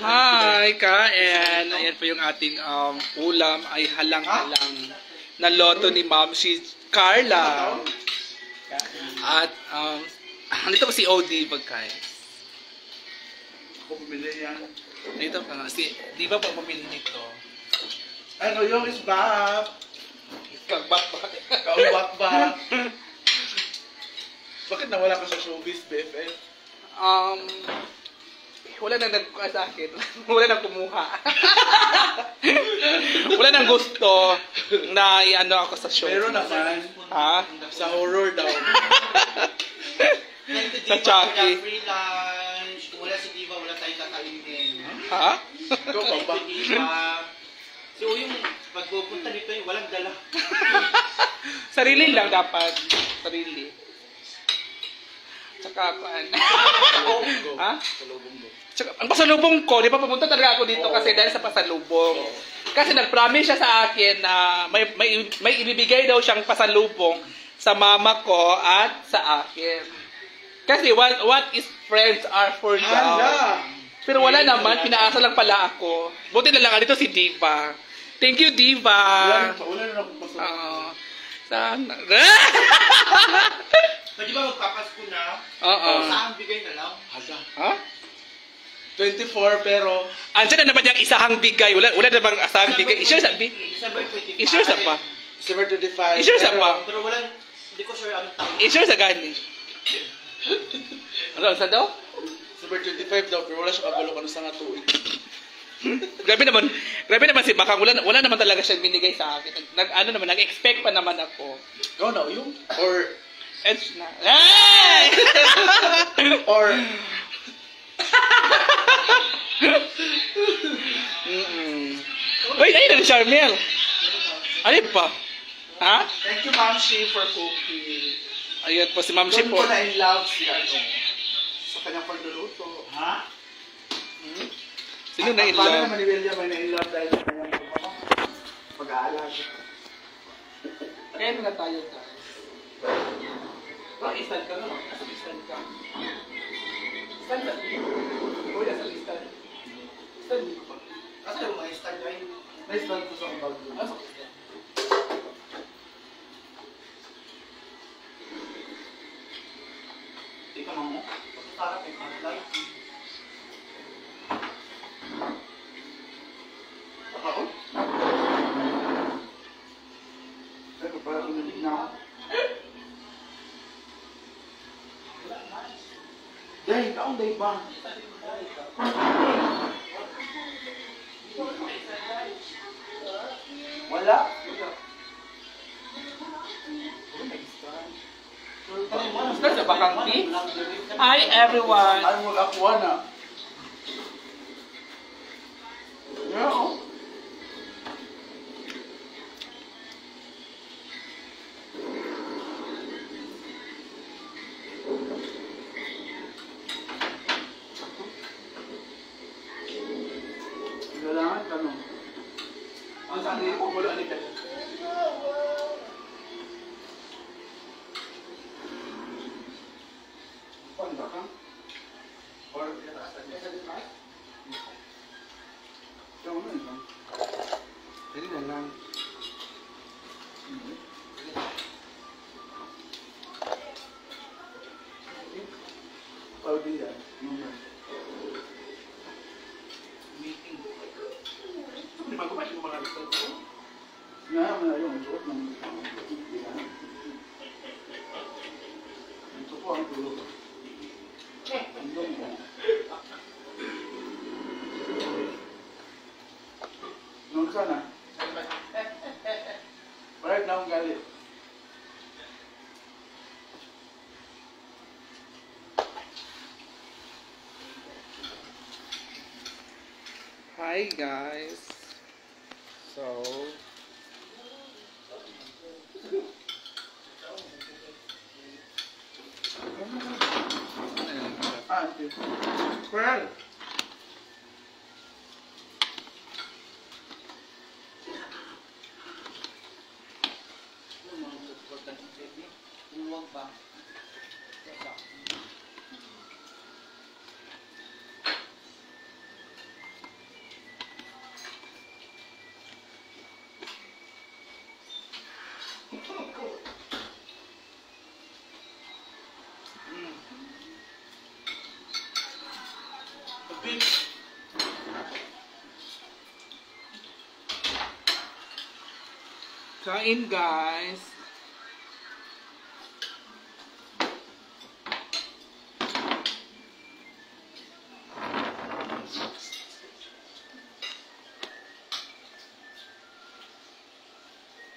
Hi, Kaen! Ayan po yung ating ulam ay halang-halang na loto ni Ma'am si Carla. At nandito po si OD pagkain. Ako bumili yan. Dito pa nga. Di ba pa pamili nito? Ano yung isbak? Kagbak-bak. Kaubak-bak. Bakit nawala ka sa showbiz, BFF? Wala nang nagkuha sa akin. Wala nang kumuha. Wala nang gusto na i-ano ako sa show. Meron naman. Ha? Sa horror daw. Sa Chucky. Free lunch. Wala si Diva, wala tayong kakainin. Ha? Ikaw pa ba? So yung pagpupunta nito, yung walang dala. Sarili lang dapat. Sarili. Tsaka kuan. Ha? Tsaka, ang pasalubong ko, di ba pumunta talaga ako dito kasi dahil sa pasalubong. Kasi nag-promise siya sa akin na may ibibigay daw siyang pasalubong sa mama ko at sa akin. Kasi what is friends are for love. Pero wala naman, pinaasa lang pala ako. Buti na lang dito si Diva. Thank you, Diva. Wala na akong pasalubong. Sana. Pwede ba magpapasko na? Oo. Saan bigay na lang? Hala. Ha? 24 pero... Andiyan na naman yung isahang bigay. Wala namang asahang bigay. I-share sa December 25. I-share sa pa. December 25. I-share sa pa. Pero walang, hindi ko sure anong taon. I-share sa gani. Ano, saan daw? December 25 daw, pero wala siya kabalo ka sa nga tuig. Grabe naman si Bakang. Wala naman talaga siya binigay sa akin. Nag-expect pa naman ako. Ikaw na, yung... Or... Edge na. Ay! Or... Wait, ayun na ni Charmel. Ayun pa. Ha? Thank you, Ma'am Shi, for cooking. Ayun po si Ma'am Shi Doon po. ko na in love si ano. Sa kanyang pagluluto. Ha? Sino na in Paano love? naman ni William ay na-in-love dahil sa kanyang pag-aalaga? Kaya na tayo guys. Stand ka naman. Nasa stand ka. Stand ka. Uy, nasa stand. Stand dito pa. Kasi yung mga stand ay, Na-stand ko sa bag. Asa ka? hindi ka mo. Pagkatarap ay pang-light. Ako? Pero parang umilig na ako. Dahil, kaong dahil ba? Wala? Stand sa Bakang Tea. Hi everyone. Ay, mag-akuha na. Yeah, oh. Kailangan ka no. Ang sandi ko wala ni Ted. Panda ka? Or Ikaw na yun. Dali na lang. Paudi yan. Meeting. Di ba kumain mo mga result ko? Nga, na yung suot ng ito po ang tulog. Ang dami ko. Nung sana? Right na akong galit. Hi guys. So Ah, ito. Well, Huwag ba? Kain guys.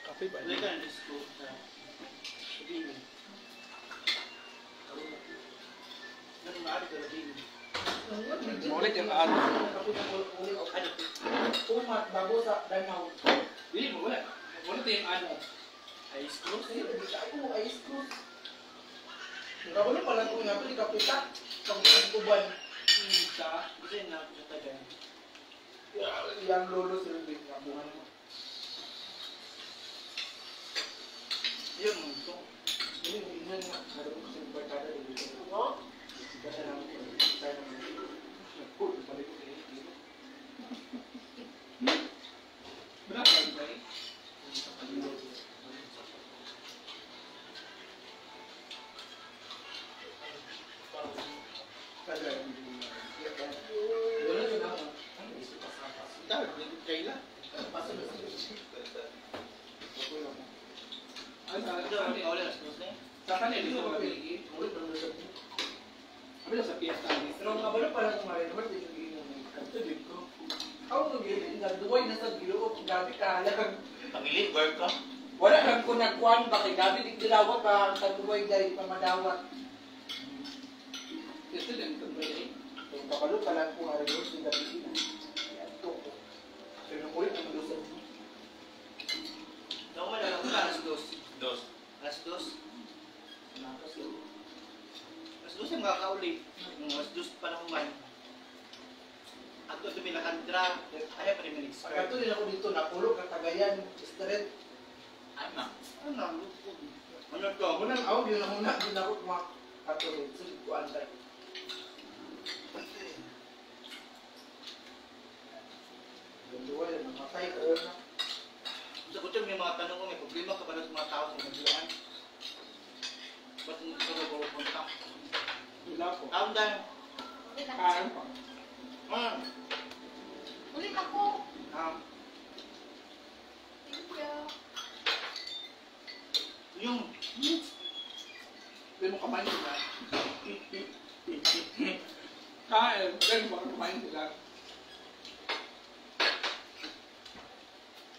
Kape ba? Wala ka na disco sa sabihin. Ganun maaari ka sabihin. Maulit yung ano. Umat bago sa Danau. Hindi mo, wala. Maulit yung ano. Ice cream? Ako ice cream. Nakawala pala kung nga ito, di kapita. Pag-uban. Sa Kasi na sa taga. Yang lolo silbing nga buhan mo. Yun mo ito. Ini nga nga. Naroon ko sa barkada dito. Kasi namin ko. Tayo naman. Nagpul. Balik ko kayo. berapa guys? Dahil, hindi kaila. Ito, hindi ka ulit. Sa kanila dito ba pili? Abi sa piyesta dito. Pero nga ba pala kung marin naman dito yung ito dito. Ako nung gilid na duway na sa gilo ko gabi kahalang. Pangili, work ka? Wala lang ko nagkuhan ba kay gabi di dilawat ba sa duway dahil pamadawat. Ito din ito ba eh? Kung kapalo pala ko marin naman sa gabi sila. Ito ko. Pero ulit ang lusa. Ako malala ko alas dos. Alas dos? Alas dos yung makakauli. Alas dos pa lang man. Ako ito pinakandra. Kaya pa rin minix. Pagkato din ako dito, napulog ng Cagayan, straight. Ano? Lupog. Ano to? Ako nang awag yun ang muna, din ako kumakatuloy. Sige ko antay. Ganduwa yan, namatay ko na. Sa kutong may mga tanong ko, may problema ka ba na sa mga tao sa magbuhan? Ba't mo ka na pupunta? Wala po. Taon dahil. Kain pa. Ulit ako. Thank you. Yung, Hindi mo kamain sila. Kain. Ganun ba kumain sila?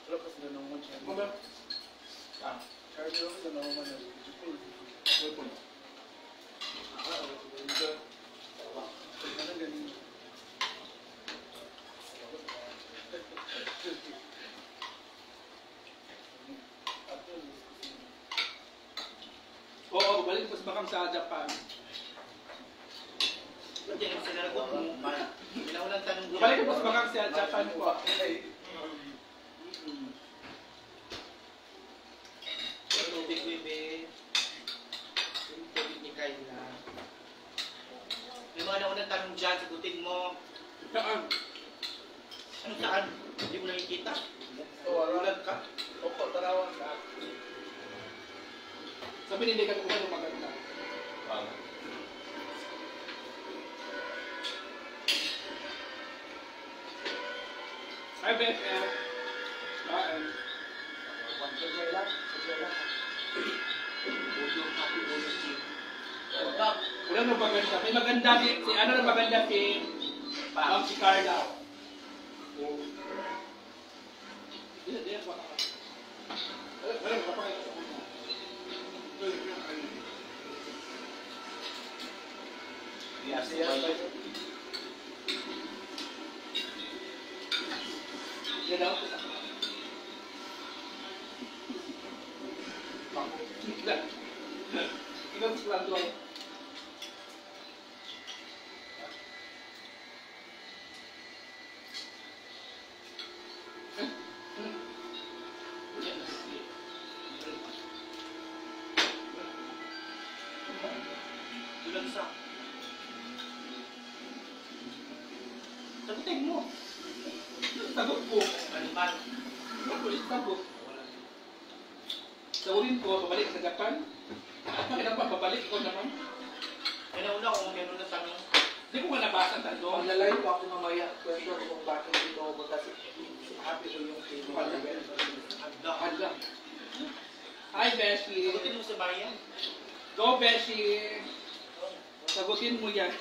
Wala pa sila nung mga Mga Kaya nila sila nung mga Oo, balik pas bakang sa Japan. ba't yung sinaragot mo? Pinaulang tanong ko. Balik pas bakang sa Japan po. Tubig, bebe. Tubig ni Kayla. May mga naunang tanong dyan, sagutin mo. Saan? Ano saan? Hindi mo nakikita. Ulan ka? Opo, tarawan ka. Sabi hindi ka kumain ng maganda. Hi, BFF. Kain. Sablay lang, sablay lang. Ulo, happy ulo, Steve. Wala na maganda. May maganda si ano na maganda si Ma'am si Carla. Hindi, wala ka. Wala ka pa kayo sa una. Yes, Yes, Yan ako sa Ikaw sa plan doon. Tulang sa. Sagutin mo. Sagot ko. Animal. Ako sagot. Sagutin ko, pabalik sa Japan. Bakit ang pabalik ko naman? May nauna kung meron na tanong. Hindi ko nga nabasa na doon. Maglalayo ko ako mamaya. Kwento ko kung bakit dito ako kasi happy ko yung kay Agda. Hala. Hi, Beshi. Sagutin mo si Marian. Go, Beshi. Sagutin mo yan.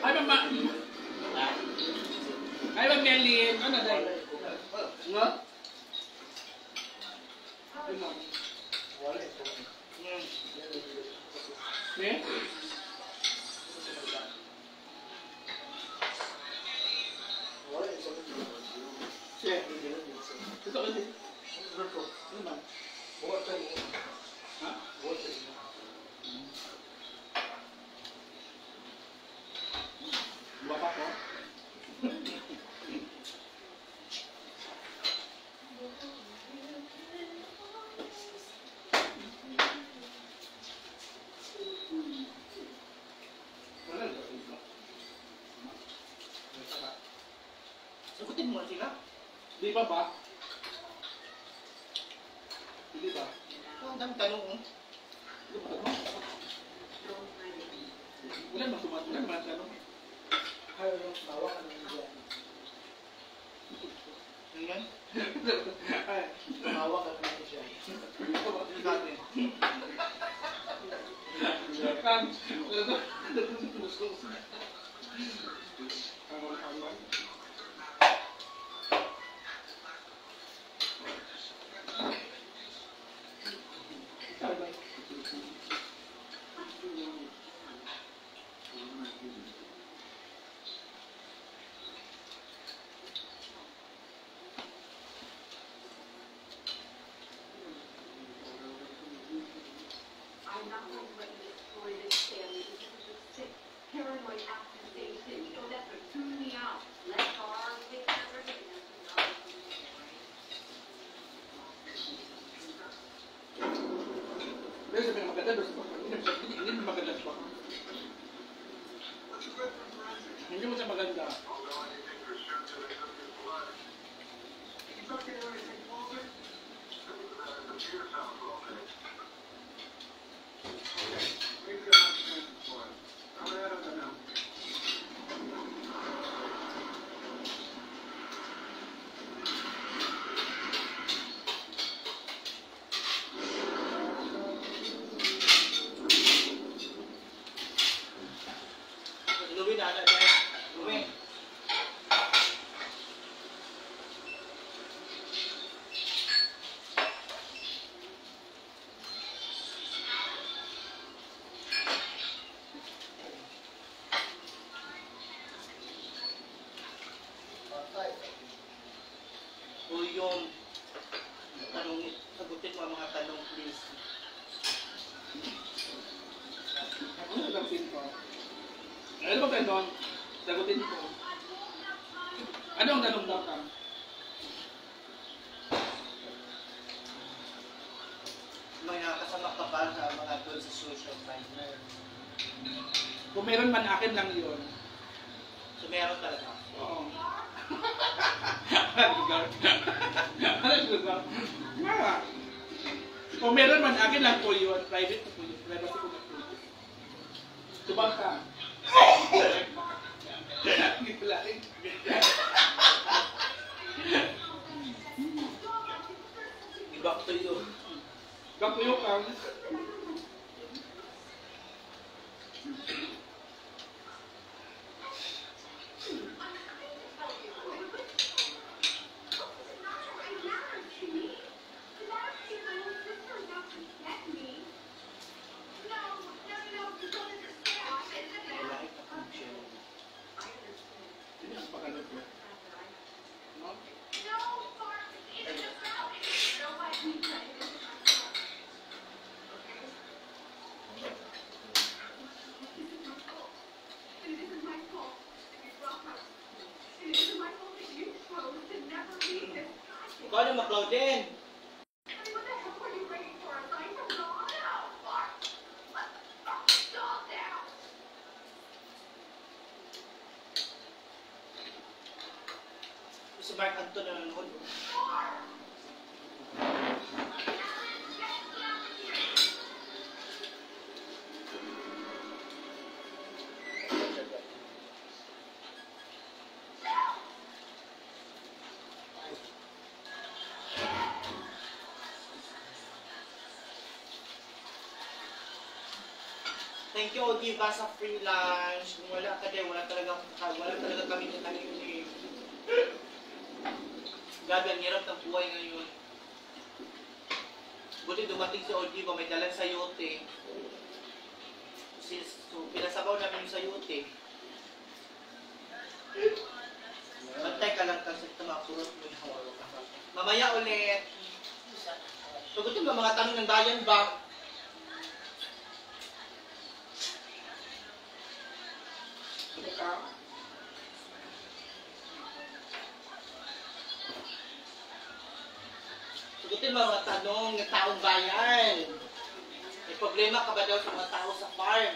Ay, mama. Ay, Mamelin. Ano na dahil? Nga? Wala ito. Ne? Wala ito. Siya. Ito kasi. Ano to? Ano ba? Buhat sa iyo. Ha? Buhat sa iyo. Dua pa ko? Sagutin mo sila. Di ba ba? Di ba? Ang dami tanong mo. Wala ba sumat? Wala ba tanong? Ayaw yung bawa ka ng dyan. Ano yan? Ay. Bawa ka ng dyan. Ano natin? Kan. I'm not going to let you destroy this family because of sick, paranoid accusation. So that's what tune me out. Let our take care of everything. Pero sabi nga maganda, hindi mo maganda pa. Hindi mo siya maganda. Luwi na, dyan. Luwi. Patay. O yung tanong, sagutin mo ang mga tanong, please. Ano sagutin ko? Ano ba ganon? Sagutin ko. Ano ang tanong daw ka? May nakasama ka ba sa mga doon sa social media? Kung meron man akin lang yun. So meron talaga. Oo. Ano lugar? Ano lugar? Nga. Kung meron man akin lang po yun. Private po yun. Privacy ko na po yun. Tubang ka. Hindi pala rin. Back to you. Kapuyo ka. Malaki ka kung siya. Hindi ang pakalot ko. No? Ikaw na mag-Claudine. Si Mark Anton na nanonood. Thank you, Ogie, ba sa free lunch. Kung wala ka din, wala talaga kami katanim ni. Gabi, ang hirap ng buhay ngayon. Buti dumating si Ogie ba, may dalang sayote. So, pinasabaw namin yung sayote. Bantay ka lang kasi tumakurot mo yung mamaya ulit. Sagutin ba mga tanong ng bayan ba? Sagutin ba mga tanong ng taong bayan? May problema ka ba daw sa mga tao sa farm?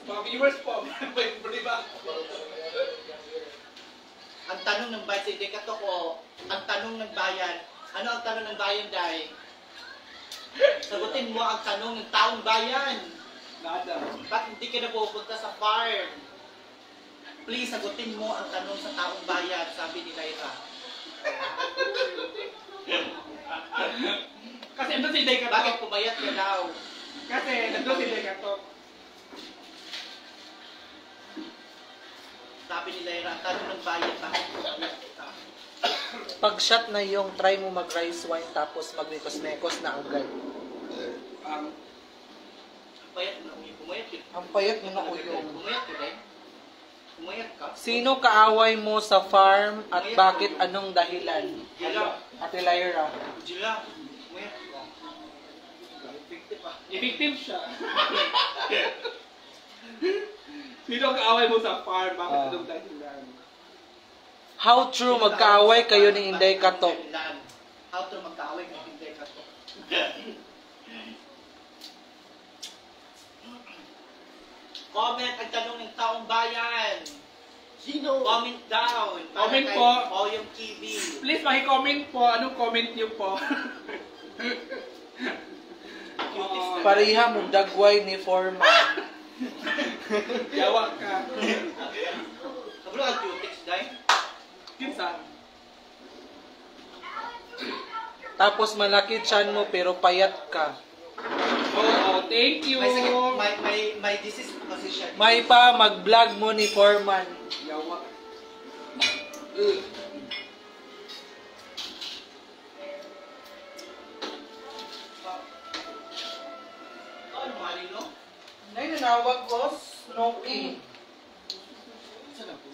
Mga viewers po, may problema. Ang tanong ng bayan, hindi ka to ko, ang tanong ng bayan, ano ang tanong ng bayan, Day? Sagutin mo ang tanong ng taong bayan. Nada. Bakit hindi ka na pupunta sa farm? Please, sagutin mo ang tanong sa taong bayan, sabi ni Lyra. Kasi ando si Day Katok. Bakit pumayat ka daw? Kasi ando si Day Katok. Sabi ni Lyra, ang tanong ng bayan, bakit pumayat ka? Pag shot na yung try mo mag-rice wine tapos magmekos-mekos na agad. Pumayat na uyo. Pumayat yun. Ang payat mo na uyo. Pumayat ka, Day? Pumayat ka? Sino kaaway mo sa farm at bakit anong dahilan? Jila. Ate Lyra. Jila. Pumayat ka. Effective pa. Effective siya. Sino ang kaaway mo sa farm? Bakit anong dahilan? How true magkaaway kayo ni Inday Katok? How true magkaaway kayo ni Inday Katok? Comment ang tanong ng taong bayan. Sino? Comment down. Comment Para kay po. Oyong TV. Please, maki-comment po. Anong comment niyo po? Pareha mo dagway ni Foreman. Yawak ka. Kabalo ang cutics, Day? Kinsa? Tapos malaki chan mo pero payat ka. Oo, thank you. May disease po kasi siya. May pa mag-vlog mo ni Foreman. Yawak. Ano, Marino? Nay, nanawag ko, Snooki.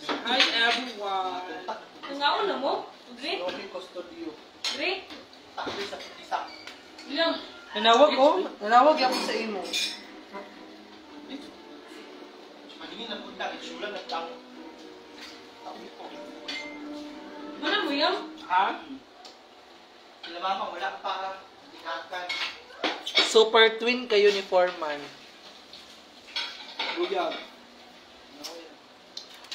Hi everyone. Nangaon na mo? Gre? Snooki Custodio. Gre? Takbo sa isa. Ilang? Nanawag ako sa imo. Maningin na punta, itsura na tang. Ano mo yan? Ha? Sila mama, wala pa. Tikakan. Super twin kayo ni Foreman. Buyag.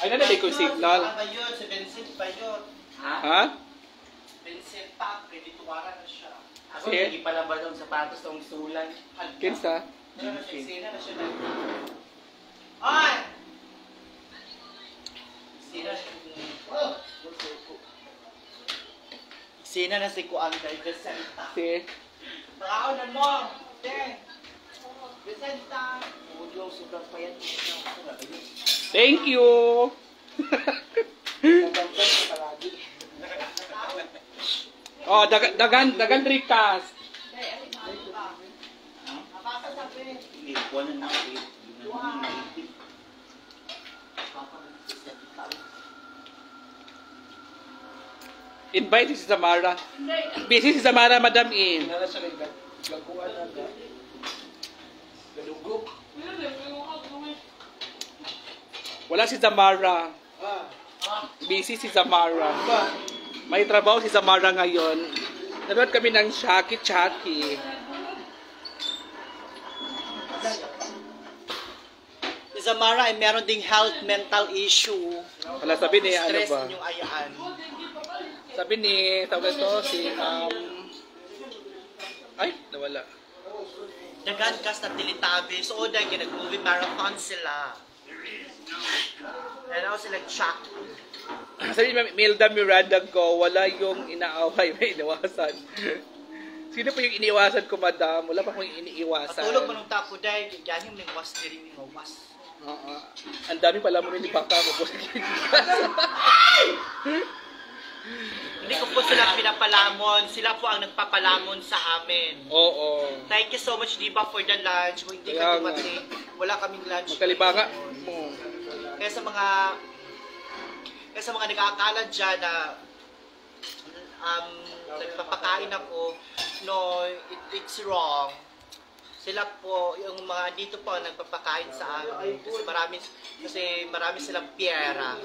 Ay, nanalay ko yung signal. Ano ba yun? Si Vincent ba yun? Ha? Vincent pa, kredituara na siya. Ako, Sige. hindi pala ba ng sapatos ng sulan? Kinsa? Meron na siya, eksena na siya na. Ay! Eksena siya. Oh! Eksena na si Kuan kay Vicenta. Si? Pakaunan mo! Te! Vicenta! Ulo, sobrang payat. Thank you. Oh, dagan rikas. Hindi, wala na ako. Invite si Samara. Busy si Samara, Madam In. Nala siya lang gaguan na ga. Gadugo. Wala si Samara. Ah, Busy si Samara. ba? May trabaho si Samara ngayon. Nanood kami ng Shaki-Chaki. Si Zamara ay meron ding health mental issue. Wala, sabi ni ano Stress ba? inyong ayaan. Sabi ni, tawag ito, si, ay, nawala. Dagan kas na tilitabi. So, dahil nag-movie marathon sila. And ako sila Chuck. Sabi ni Milda Miranda ko, wala yung inaaway, may inawasan. Sino po yung iniiwasan ko, madam? Wala pa akong iniiwasan. Patulog mo nung tapo dahil, gahim ng was diri ni was. Oo. Ang dami pala mo rin ni Baka ko. Hindi ko po sila pinapalamon. Sila po ang nagpapalamon sa amin. Oo. Thank you so much, Diba, for the lunch. Kung hindi Kaya ka dumating, wala kaming lunch. Magkalibanga mo. Kaya sa mga nag-aakala dyan na nagpapakain ako, no, it's wrong. Sila po, yung mga dito po ang nagpapakain sa amin. Kasi marami silang piyera.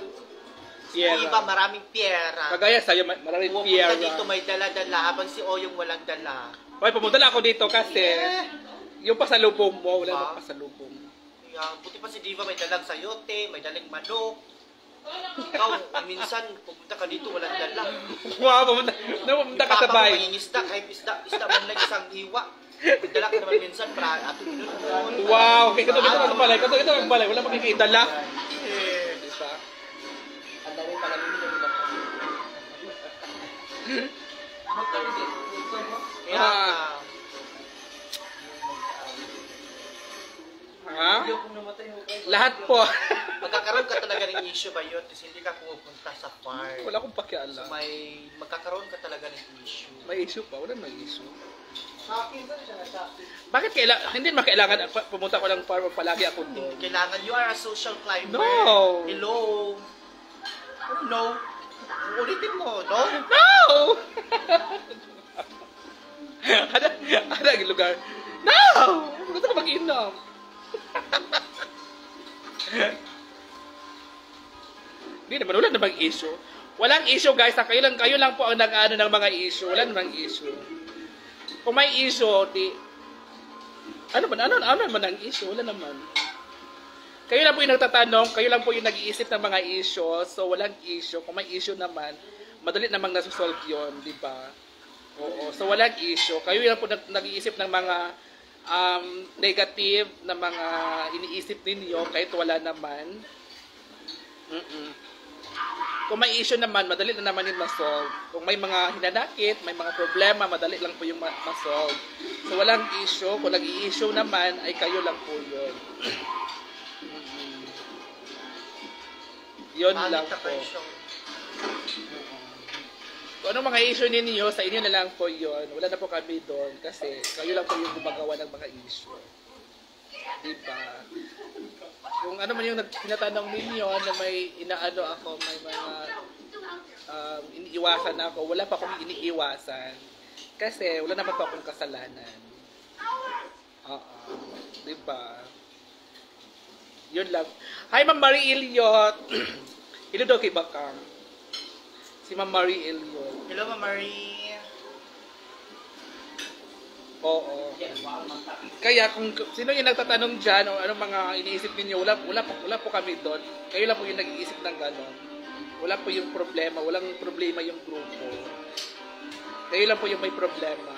Diba, maraming piyera. Kagaya sa'yo, maraming Pumunta piyera. dito may dala-dala, habang si Oyong walang dala. Okay, pumunta lang ako dito kasi yung pasalubong mo, wala nang pasalubong. Buti pa si Diva may dalang sayote, may dalang manok. Ikaw, minsan, pumunta ka dito, walang dala. Wow, pumunta ka sa bahay. May isda, kahit isda man lang isang hiwa. May dala ka naman minsan, para ato inunon. Wow, okay, ito ang balay. Ito ang balay, wala makikidala. Diba? Ang dami pala nila nila. Ha? Lahat po. Magkakaroon ka talaga ng issue ba yun? Kasi hindi ka pumupunta sa farm. Wala akong pakialam. So magkakaroon ka talaga ng issue. May issue pa, wala may issue. Sa akin, saan siya sa akin? Bakit hindi naman kailangan pumunta ko ng farm palagi ako doon? Kailangan, you are a social climber. No! Hello? No? Ulitin mo, no? No! Ada ang lugar. No! Gusto ko mag-inom. Hindi naman, wala namang issue. Walang issue guys, kayo lang po ang nag-ano ng mga issue. Wala namang issue. Kung may issue, ano naman ang issue? Wala naman. Kayo lang po yung nagtatanong, kayo lang po yung nag-iisip ng mga issue, so walang issue. Kung may issue naman, madali namang nasusolve yun, di ba? Oo, so walang issue. Kayo lang po nag-iisip ng mga negative na mga iniisip ninyo, kahit wala naman. Kung may issue naman, madali na naman yung ma-solve. Kung may mga hinanakit, may mga problema, madali lang po yung ma-solve. So walang issue. Kung nag-i-issue naman, ay kayo lang po yun. Yun lang po. Kung anong mga issue ninyo, sa inyo na lang po yun. Wala na po kami doon kasi kayo lang po yung gumagawa ng mga issue. Diba? Kung ano man yung tinatanong ninyo na may inaano ako, may mga iniiwasan ako, wala pa akong iniiwasan. Kasi wala naman pa akong kasalanan. Diba? Yun lang. Hi, Ma'am Marie Eliot. Hello daw kay Bakang. Si Ma'am Marie Eliot. Hello, Ma'am Marie. Oo. Kaya kung sino yung nagtatanong dyan o anong mga iniisip ninyo, wala po kami doon. Kayo lang po yung nag-iisip ng gano'n. Wala po yung problema. Walang problema yung grupo. Kayo lang po yung may problema.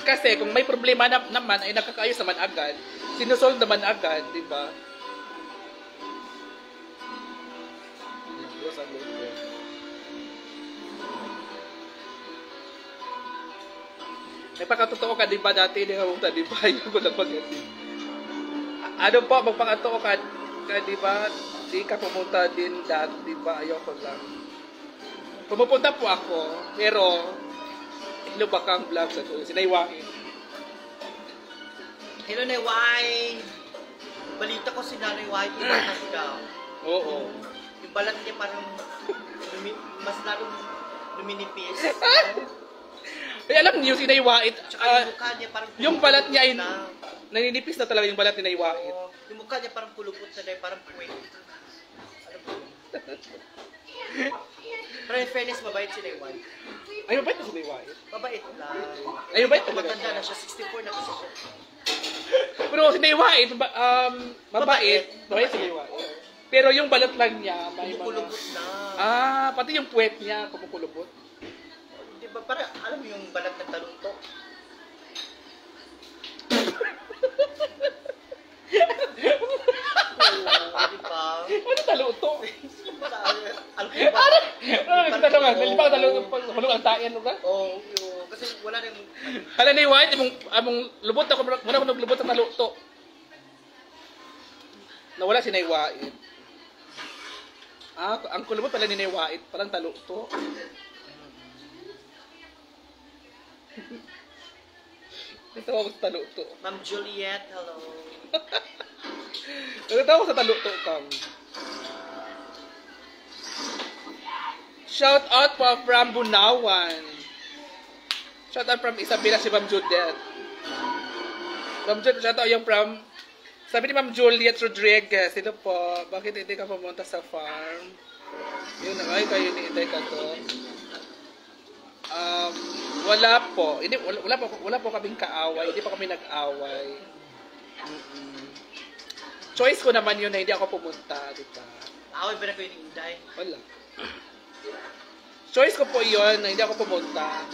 Kasi kung may problema naman ay nakakaayos naman agad. Sinusolve naman agad, di ba? May pakatotoo ka, di ba, dati di ba, yung ko na ano po, magpakatotoo ka, di ba, di ka pumunta din dati, di ba, ayoko lang. Pumupunta po ako, pero, hello Bakang vlog sa to, sinaywain. Hello, Nayway. Balita ko si Nanay White, iba na daw. Oo. Yung balat niya parang mas lalong luminipis. Eh, alam niyo, si Naywait, Tsaka yung mukha niya parang yung balat niya ay na. naninipis na talaga yung balat ni Naywait. Yung mukha niya parang kulubot na dahil parang puwet. Ano ba yun? Pero in fairness, mabait si Nayway. Ay, mabait na si Naywait. Mabait lang. Ay, mabait talaga. Matanda na siya, 64 na kasi siya. Pero si Naywait, mabait si Naywait. Pero yung balat lang niya, may mga... Kumukulubot na. pati yung puwet niya, kumukulubot. Di ba, parang alam mo yung balat ng taluntok? Di ba? Ano talo ito? Alam ko ba? Ano? Ano? Hindi pa talo ang tayan, no ba? Oo, yun. Kasi kasi wala nang... Hala ni White, among lubot ako, muna ako naglubot sa taluto. Nawala si Nay White. Ang kulubot pala ni Nay White, parang taluto. Ito ako sa taluto. Ma'am Juliet, hello. Ito ako sa taluto kang. Shout out po from Bunawan. Shout out from Isabela si Ma'am Juliet. Ma'am Juliet, shout out yung from... Sabi ni Ma'am Juliet Rodriguez, ito po, bakit hindi ka pumunta sa farm? Yun, ay kayo ni Inday ka to. Wala po. Hindi, wala po kaming kaaway. Hindi pa kami nag-away. Choice ko naman yun na hindi ako pumunta, diba? Away ba na ko yung Inday? Wala. Choice ko po yun na hindi ako pumunta.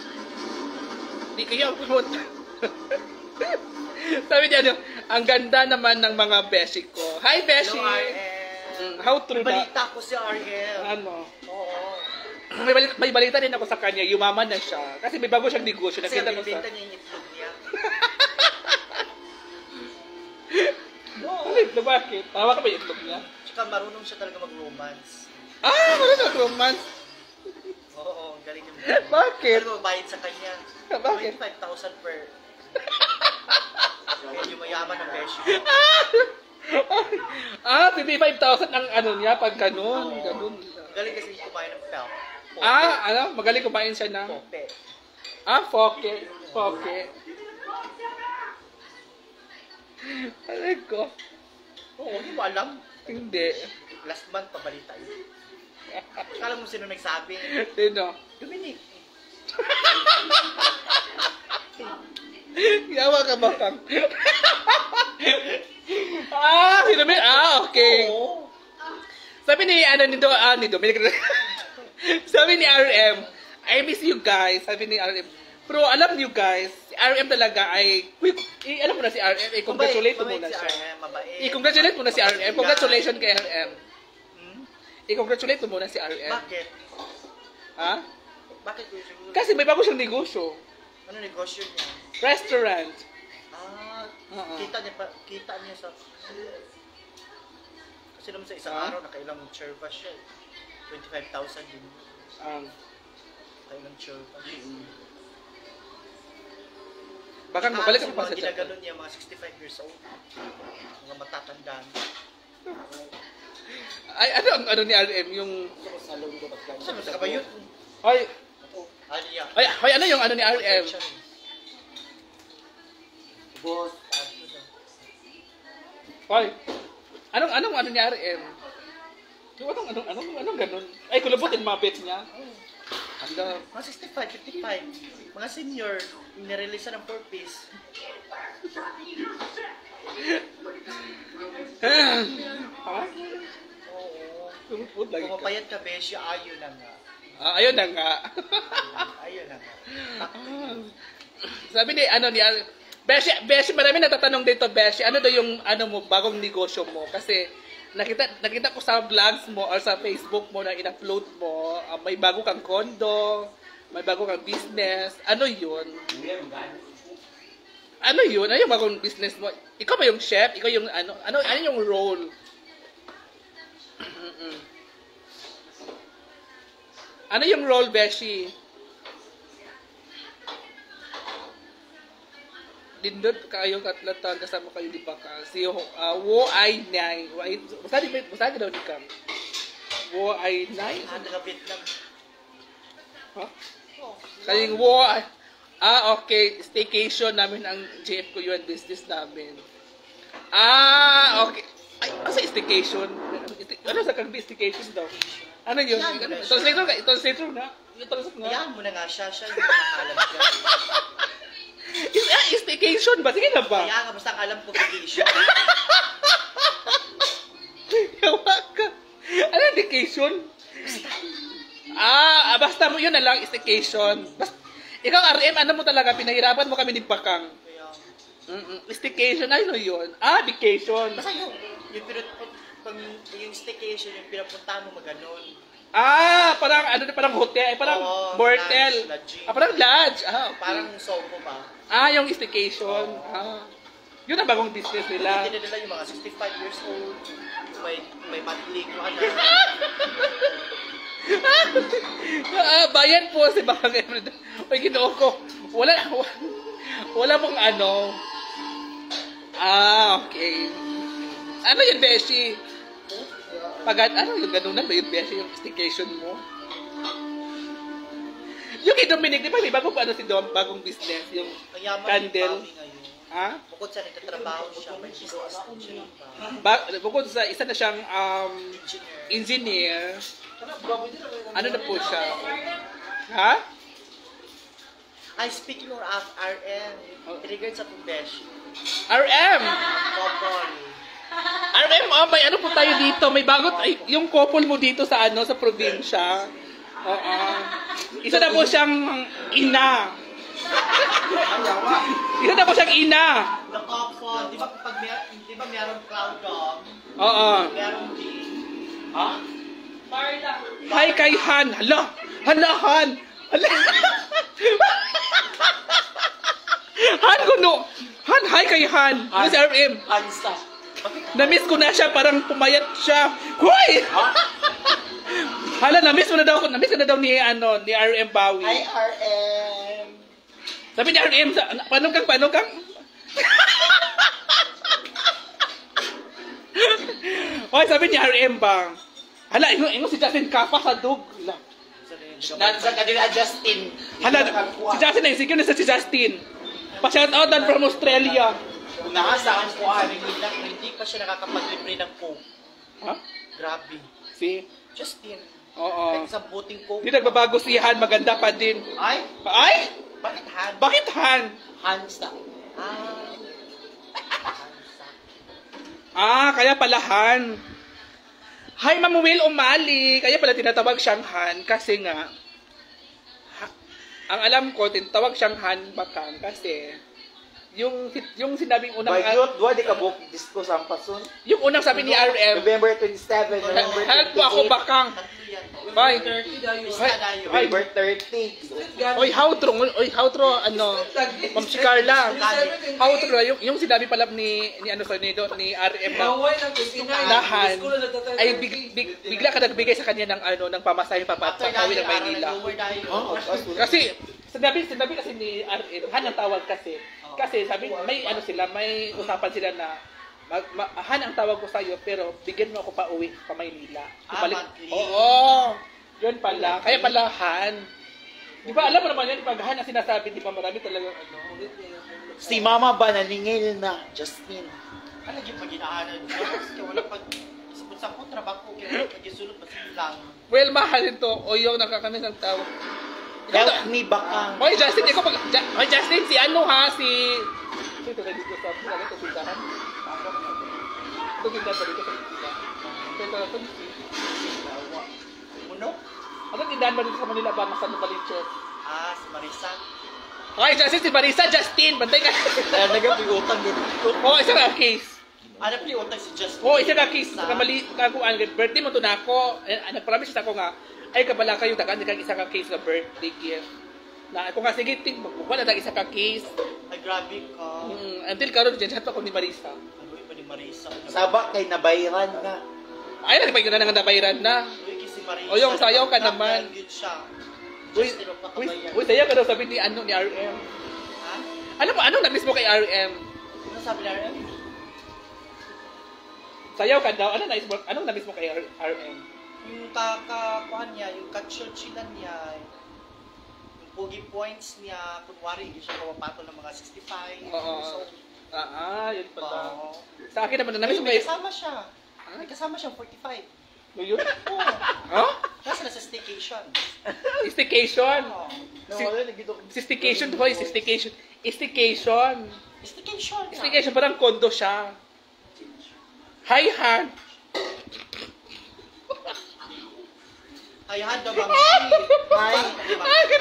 Hindi kayo ako pumunta. Sabi niya, ang ganda naman ng mga beshi ko. Hi, beshi! Hello, RM. How true na? Balita ko si RM. Ano? Oo. May balita din ako sa kanya, yumaman na siya. Kasi may bago siyang negosyo. Kasi Nakita ko sa... bibenta niya yung itlog niya. Ano, bakit? Tawa ka ba yung itlog niya? Tsaka marunong siya talaga mag-romance. Wala na romance. Oo, galing yung Bakit? Ano, bayad sa kanya. Bakit? 25,000 per... Kaya yung mayaman ng beshi. 55,000 ang ano niya pag ganun. Oo. Ganun. Galing kasi kumain ng pelt. Magaling kumain siya ng... Pope. Poke. Poke. Aray ko. Oo, hindi mo alam. Hindi. Last month, pabalita yun. Kala mo sino nagsabi? Sino? Dominic. Yawa ka ba kang? Sino ba? Okay. Oo. Sabi ni, ni Dominic. Sabi ni RM, I miss you guys. Sabi ni RM. Pero alam niyo guys, si RM talaga ay, alam mo na si RM, i-congratulate mo muna siya. I-congratulate mo na si RM. Congratulations kay RM. I-congratulate mo muna si RM. Bakit? Ha? Bakit ko siguro? Kasi may bago siyang negosyo. Ano negosyo niya? Restaurant. Kita niya sa... Kasi naman sa isang araw, nakailang churva siya. 25,000 din. Nakailang churva. Baka mabalik ako pa sa mga chat. ginaganon niya, mga 65 years old. Mga matatandaan. Ay, ano ni RM? Yung... Saan mo sa kabayot? Ay, Aliyah. ay, ano yung ano ni RM? Boss. Ay, anong ano ni RM? Yung anong ganun? Ay, kulabutin mga pets niya. Anda. Mga 65, 55. Mga senior, nirelease ng 4-piece. Ha? Oo. Kulubot lagi Kung ka. mapayat ka, Besya, ayun na nga. Ayun na nga. Ayun na nga. Sabi ni, Beshi, marami natatanong dito, Beshi, ano daw yung, mo, bagong negosyo mo? Kasi, nakita ko sa vlogs mo or sa Facebook mo na in-upload mo, may bago kang condo, may bago kang business. Ano yun? Ano yun? Ano yung bagong business mo? Ikaw ba yung chef? Ikaw yung ano yung role? Ano yung role, Beshi? Dindot kayo katlatan kasama kayo di ba ka? Si Wo Ai Nai. Basta daw ni Kam. Wo Ai Nai. Taga-Vietnam. Ha? Kaling Wo Ai. Okay. Staycation namin ang JF ko yun business namin. Okay. Ay, kasi staycation. Ano sa kang staycation daw? Ano yun? Translator ka? Translator na? Translator na? Ayan mo na nga siya yung nakakalam siya. Staycation ba? Sige na ba? Kaya nga, basta ang alam ko vacation. Yawa ka. Ano yung vacation? Basta mo yun na lang, staycation. Ikaw, RM, ano mo talaga? Pinahirapan mo kami ni Bakang. Kaya, Staycation, ano yun? Vacation. basta yung staycation, yung pinapuntahan mo maganon. parang ano parang hotel, parang Oo, motel. lodge. Parang lodge. Ah, okay. Parang Soho ba? Yung staycation. Yun ang bagong business nila. Hindi nila yung mga 65 years old. May monthly ko ano. Bayan po si Bang Everyday. Oy, ginoo ko. Wala pong ano. Okay. Ano yun, Beshi? Ano yung ganunan ba yun, Beshi? Yung staycation mo? Yung kay Dominic, di ba may bagong ano si Dom? Bagong business. Yung Ang yaman ni candle. Bobby ngayon. Ha? Bukod sa nagtatrabaho siya, may business din siya. Bukod sa isa na siyang engineer, ano na po siya? Ha? Speaking of RM, regards sa Beshi. RM! Couple. RM, may ano po tayo dito? May bagot, yung couple mo dito sa ano, sa probinsya. Oo. Isa na po siyang ina. Isa na po siyang ina. The couple, di ba kapag meron crowd dog, Oo. meron din. Barla. Hi kay Han. Hala, Han. Hala. Han kuno. Han, hi kay Han. Yung si RM. Ansa. Na-miss ko na siya, parang pumayat siya. Hoy! Hala, na-miss ko na daw ni RM Bawi. Hi RM. Sabi ni RM, paano kang? Hoy, sabi ni RM bang. Hala, ingo si Justin Kapa sa dug. Nansa ka nila Justin. Hala, si Justin na insecure na sa si Justin. Pa-shout out dan from Australia. Nakasaan ko hindi pa siya nakakapag-libre ng coke. Ha? Grabe. Si? Justin. Oo. Kahit sa buting coke. Hindi nagbabago si Han, maganda pa din. Ay? Ay? Bakit Han? Bakit Han? Hansa. Kaya pala Han. Hi, Ma'am Will Umali. Kaya pala tinatawag siyang Han kasi nga ang alam ko, tinatawag siyang Han Bakang kasi yung sinabing unang Bagyot, di ka book disco sa Ampason. yung unang sabi ni RM, November 27, November 28. help po ako Bakang. Bye. November 30. Oy, how true, Ma'am si Carla. How true, yung sinabi pala ni RM na Han, ay bigla ka nagbigay sa kanya ng pamasahe papatawi ng Maynila. Kasi sinabi kasi ni RM, Han ang tawag kasi sabi may usapan sila na Han ang tawag ko sa iyo pero bigyan mo ako pa uwi pa Maynila. Oo. Yun pala. Kaya pala Han. Di ba alam mo naman yan pag Han ang sinasabi, di ba marami talaga Si Mama ba naningil na? Justin. Ano yung pag-inaanan? Kasi wala pag sa ko trabaho kaya pag-isulot pa lang. well, mahal ito. O yung nakakamiss ang tawag. Help me Bakang. Hoy, Justin, Hoy, Justin, si ano ha? Ito na dito sa ito tindahan. Ito tindahan pa dito sa tindahan. Ito Uno? ano tindahan ba dito sa Manila ba? Sa Novaliches? Si Marisa. Hoy, Justin, si Marisa, Justin, bantay ka. Kaya nagapigutan dito. Isa ka case. Ano pa yung utang si Justin? Isa ka case. Kamali, birthday mo to na ako. Nag-promise ako nga, ay kabala kayo, tagaan kang isa ka case na birthday gift. Na ako nga, sige, wala na isa ka case. Ay, grabe ka. Until karon dyan, chat ako ni Marisa. Ano yung pa ni Marisa? Saba kay nabayran nga. Ay, nagpagyo na nga nabayaran na. Uy, kasi Marisa. O, yung sayaw ka naman. Good siya. Uy, sayaw ka daw sabi ni RM. Ha? Alam mo, anong na-miss mo kay RM? Ano sabi na rin? Sayaw ka daw, anong na-miss mo kay RM? Yung kakakuhan niya, yung katsyochilan niya, yung pogi points niya, kunwari, hindi siya kawapato ng mga 65. Oo. So, Yun pala. Oo. Sa akin naman, na-miss mo May kay... kasama siya. May kasama siyang 45. Yun? Oo. Huh? Nasa na sa staycation. Staycation. Oo. Staycation, boy. Staycation. Staycation. Staycation na. Staycation, parang kondo siya. Hi, Han. Ay, handa bang Hi.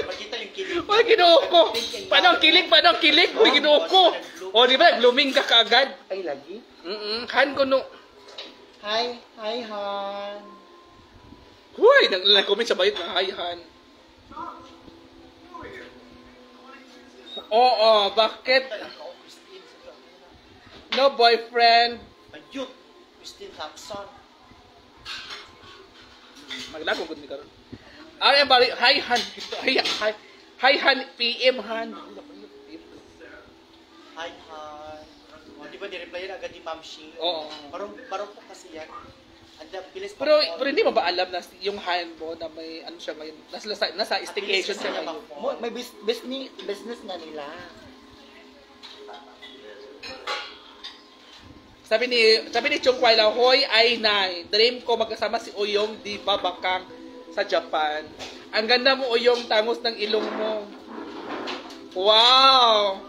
Makita yung kilig. Ay, ginoo ko. Paano ang kilig? Uy, ginoo ko. O, di ba, blooming ka kaagad. Ay, lagi? Han ko no. Hi, Han. Huy, nag-comment sa bayot na hayhan. Oo, bakit? No boyfriend. Ayun, Christine Thompson. Maglago gud ni karon. RM bali hayhan. Hayhan PM han. Hi, hi. O, di ba ni-replyan agad ni Ma'am Shi? Oo. Barong po kasi yan. Anda, bilis pa Pero hindi mo ba alam na yung hand mo na may ano siya ngayon? Nasa staycation siya ngayon. May business nga nila. Sabi ni Chung Kwai Lao, hoy ay nay, dream ko magkasama si Uyong di ba bakang sa Japan. Ang ganda mo Uyong, tangos ng ilong mo. Wow!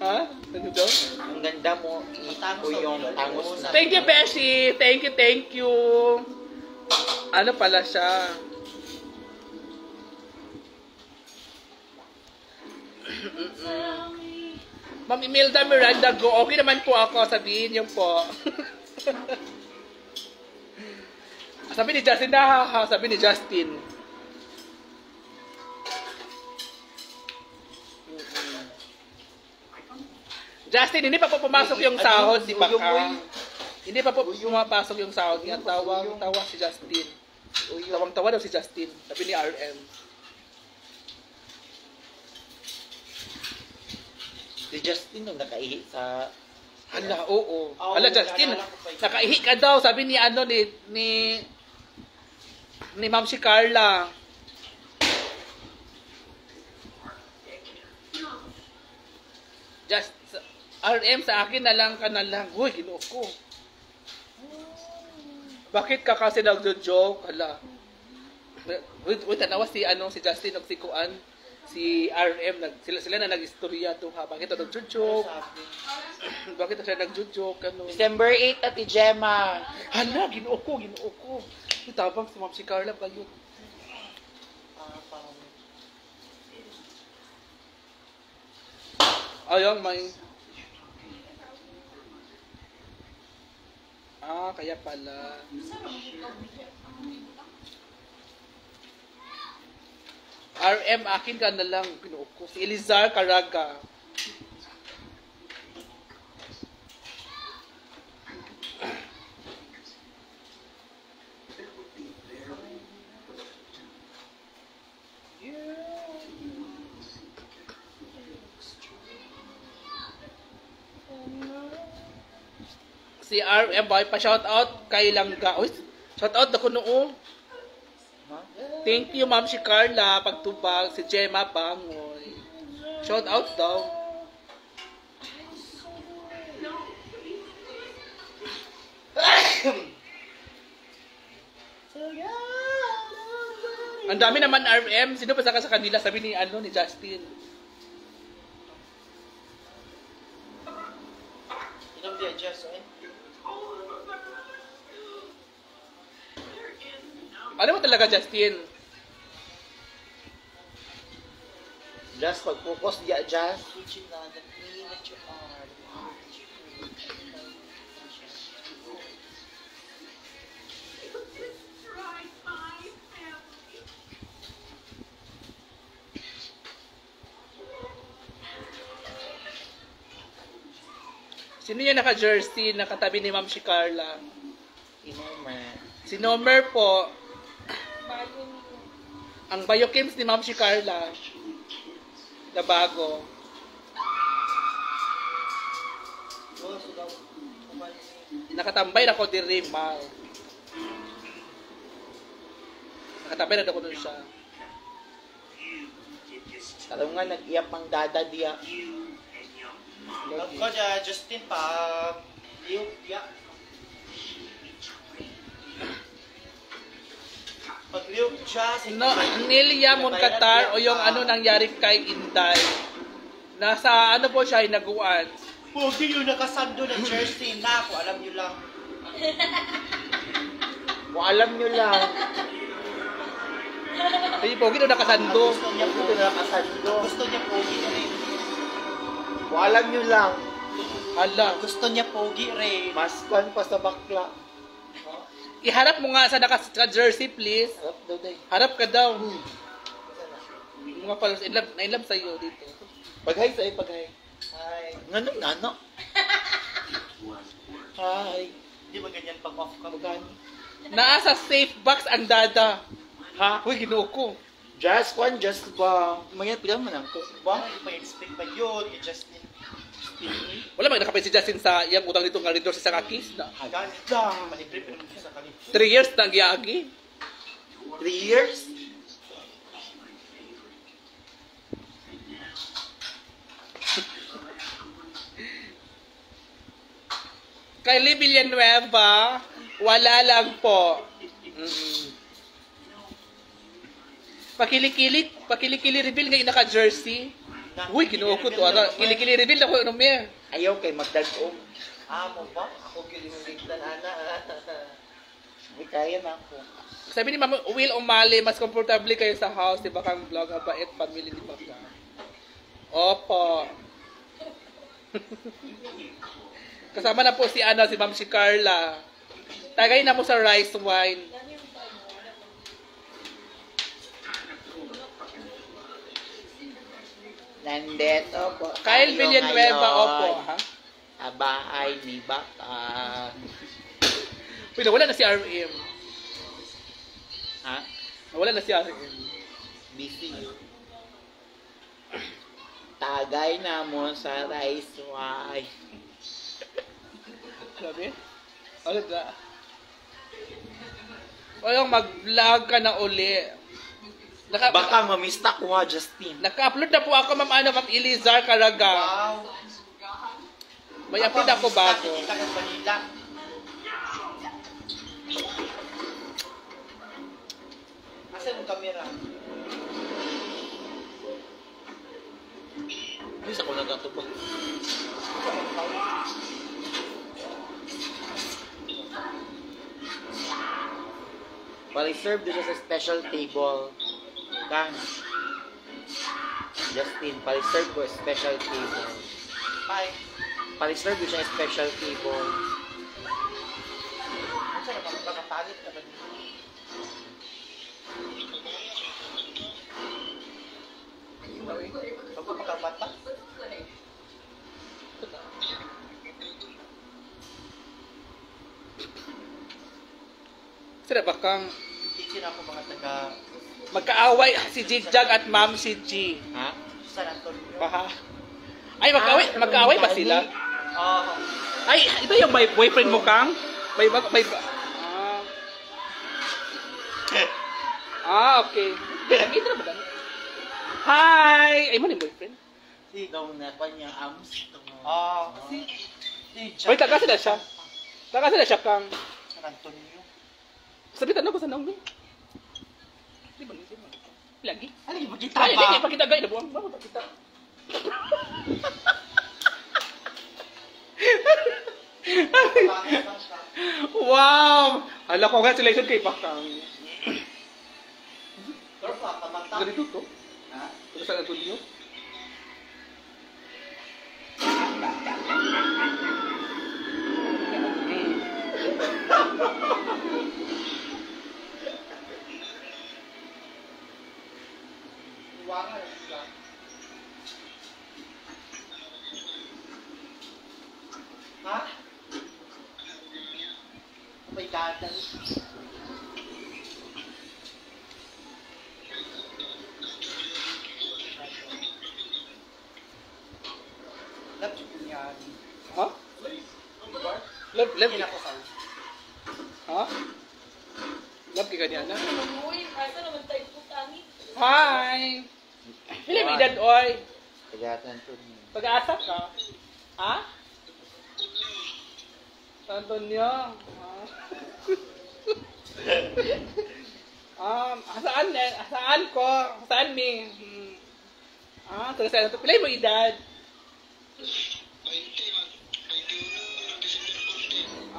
Ha? Ano daw? Ang ganda mo, yung tangos na. Thank you, Beshi. Thank you. Ano pala siya? Ma'am Imelda Miranda, go. Okay naman po ako. Sabihin niyo po. Sabi ni Justin, sabi ni Justin. Justin, hindi pa po pumasok yung sahod, di ba ka? Hindi pa po pumapasok yung sahod niya. Tawa si Justin. Tawang-tawa daw si Justin. Sabi ni RM. Si Justin nung nakaihi sa... Hala, oo. Hala, Justin, nakaihi ka daw. Sabi ni ano, ni Ma'am si Carla. Just, RM sa akin na lang ka na lang. Uy, ginoo ko. Bakit ka kasi nagjo-joke? Hala. Wait, tanawa si Justin o si Kuan. Si RM, sila na nag-istorya to ha. Bakit ito nag-joke? Bakit siya nag-joke? Ano? December 8 at Gemma. Hala, ginoo ko. Itabang si Ma'am si Carla kayo. Ayun, may... kaya pala. RM, akin ka na lang. Pinuok ko. Si Elizar Caraga. Si RM boy, pa-shout out kay Langga. Uy, shout out ako noo. Thank you, Ma'am si Carla, pagtubag, si Gemma Bangoy. Shout out daw. Ang dami naman RM. Sino ba sa kanila? Sabi ni Justin. Inom dia Jess, eh? Ano mo talaga, Justin? Just pag-focus dia, Just. Sino yung naka-jersey, nakatabi ni Ma'am si Carla? Inomer. Si Nomer po. Ang Biokims ni Ma'am si Carla. Na bago. Nakatambay na ko diri, Mal. Nakatambay na ako nun siya. Alam nga, nag-iyak pang dada dia. Ako dyan, Justin pa. Iyak. Pag-liok siya, No, Nelia Moncatar o yung ano nangyari kay Inday. Nasa ano po siya, hinaguan. Pogi yung nakasando ng jersey na ako, alam nyo lang. Kung alam nyo lang. Ay, pogi doon nakasando. Gusto niya pogi nakasando. Gusto niya pogi rin. Kung alam nyo lang. Hala. Gusto niya pogi rin. Maskan pa sa bakla. Iharap mo nga sa naka-jersey, please. Harap daw day. Harap ka daw. Mga followers, in love sa'yo dito. Paghay sa'yo, paghay. Hi. Nga nano? Hi. Di ba ganyan pag off ka? Magani. Naa sa safe box ang dada. Ha? Uy, ginoo ko. Just ba? Mga pilang man ang cook ba? Hindi pa expect pa yun. Justin. Wala mag nakapay si Justin sa iyang utang dito nga rin sa kakis na. Ganda. Malibre pa naman sa kanil. 3 years na ang giyagi. 3 years? Kylie Villanueva, wala lang po. Pakili-kili reveal ngayon naka-jersey. Uy, ginoo ko to. Kili-kili reveal na ko ano may. Ayaw kay magdag-o. Mo ba? Ako gilinigdan ana. Hindi kaya na ako. Sabi ni Mama Will Umali, mas komportable kayo sa house, di ba kang vlog, mabait, family, di ba ka? Opo. Kasama na po si si Ma'am si Carla. Tagay na mo sa rice wine. Nandito po. Kyle Villanueva, opo. Ha? Bahay ni Baka. Uy, nawala na si RM. Ha? Nawala na si RM. Busy. Tagay na mo sa rice wine. Sabi? Ulit na. Walang mag-vlog ka na uli. Baka mamista ko nga, Justin. Naka-upload na po ako, Ma'am Elizar Caraga. Wow. May upload ako bago. Kita ka Manila. Asan yung camera? Bisa ko nagkatubag. Pali-serve dito sa special table. Kang. Justin, pali-serve ko special table. Bye. Pali-serve ko siya special table. Ano siya naman? Pagkapalit na ba dito? Pagkapagkapata? Sira ba kang Kikira ako mga taga... magkaaway si Jigjag at Ma'am si G? Ha? San Antonio? Baha. Ay, magkaaway ba sila? Oo. Ay, ito yung may boyfriend mo kang? May okay. Nakita na ba lang? Hi! Ay mo na yung boyfriend? Sigaw na pa niya ams. Si Wait, taga sila siya. Taga sila siya kang. San Antonio. Sabi tanong ko sa naong. Di ba nisi mo? Lagi. Ano yung magkita Ay, ba? hindi pakita gay na buwang. Ba pakita. Wow! Hala, congratulations kay Pakang. Pero pa, pamata. Ganito to? Ha? Ito sa Antonio? Iwangan sila. Ha? May dadal. Love ko yan. Ha? Love Hindi ka. ako sa Ha? Love ka niya na? Uy, asa naman tayo po kami? Hi! Hindi mo edad, oy. Tagatan to niyo. Pag-asa ka? Ha? San Antonio? Saan ko? Saan mi? Taga San Antonio. Pilay mo edad?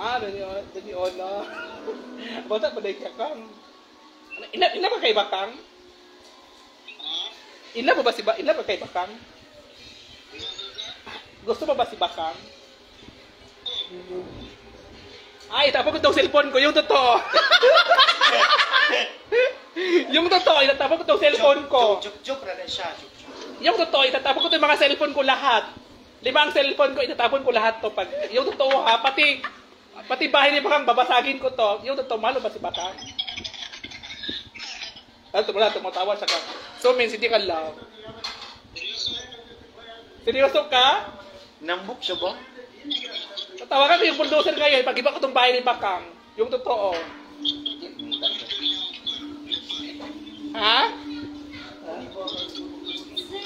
21. Bata pa dahil ka kang. Ina ba kay Bakang? Ina ba kay Bakang? Gusto mo ba si Bakang? Ay, itapon ko itong cellphone ko. Yung totoo. Yung totoo, itatapon ko itong cellphone ko. Joke na siya. Joke. Yung totoo, itatapon ko itong mga cellphone ko lahat. 5 ang cellphone ko, itatapon ko lahat to. Pag, yung totoo ha, pati bahay ni Bakang, babasagin ko to. Yung totoo, malo ba si Bakang? Ano, tumatawa siya ka. So, means, hindi ka love. Seryoso ka? Nambok siya ba? Tatawagan ko yung bulldozer ngayon, pag iba ko itong bahay ni Bakang. Yung totoo. Ha?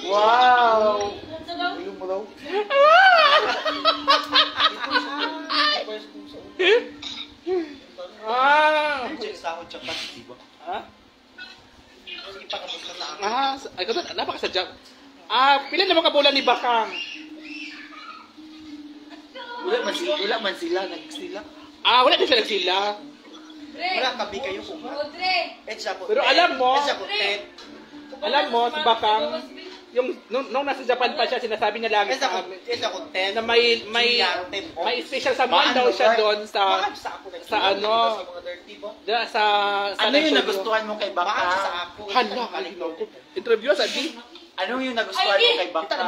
Wow! Ano daw? Ilong mo daw? Check sa ako, check pa. Diba? Ha? Ipakapos na ako. Ay, ito, napakasadya. Pila naman kabulan ni Bakang? Wala man sila, nagsila. Wala din sila sila. Wala kabi kayo kung Rodre! Pero alam mo, Alam si Bakang, yung nung nasa Japan pa siya, sinasabi niya lagi sa amin na may special someone daw siya doon sa ano, Ano yung nagustuhan mo kay Baka? hala, interview sa di. Ano yung nagustuhan mo kay Baka?